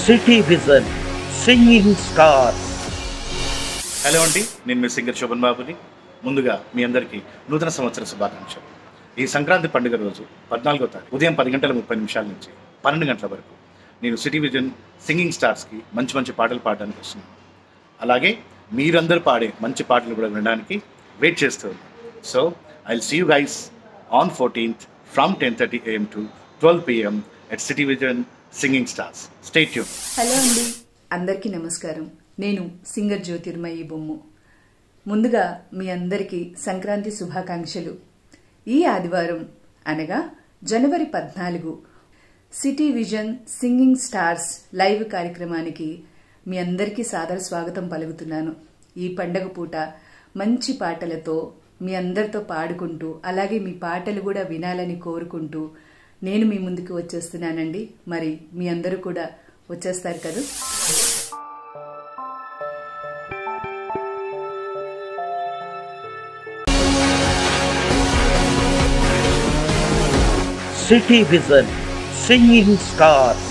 City vision singing stars. Hello అండి, నేను మీ singer Shobhan బాబుని. ముందుగా మీ అందరికీ నూతన సంవత్సర శుభాకాంక్షలు. ఈ సంక్రాంతి పండుగ రోజు 14వ తారీఖు ఉదయం 10:30 నుంచి 12 గంటల వరకు నేను సిటీ విజన్ సింగింగ్ స్టార్స్కి మంచి మంచి పాటలు పాడడానికి వస్తున్నాను. అలాగే మీరందరూ పాడే మంచి పాటలు కూడా వినడానికి వెయిట్ చేస్తూ ఉన్నాను. So I will see you guys on 14th from 10:30 AM to 12 PM at City Vision Singing Stars. Stay tuned. Hello అండి, అందరికీ నమస్కారం. నేను సింగర్ జ్యోతిర్మయి బొమ్ము. ముందుగా మీ అందరికీ సంక్రాంతి శుభాకాంక్షలు. ఈ ఆదివారం అనగా జనవరి 14 city vision singing stars live కార్యక్రమానికి మీ అందరికీ సాదర స్వాగతం పలుకుతున్నాను. ఈ పండగ పూట మంచి పాటలతో మీ అందరితో పాడుకుంటూ, అలాగే మీ పాటలు కూడా వినాలని కోరుకుంటూ నేను మీ ముందుకు వచ్చేస్తున్నానండి. మరి మీ అందరూ కూడా వచ్చేస్తారు కదా. City vision singing stars.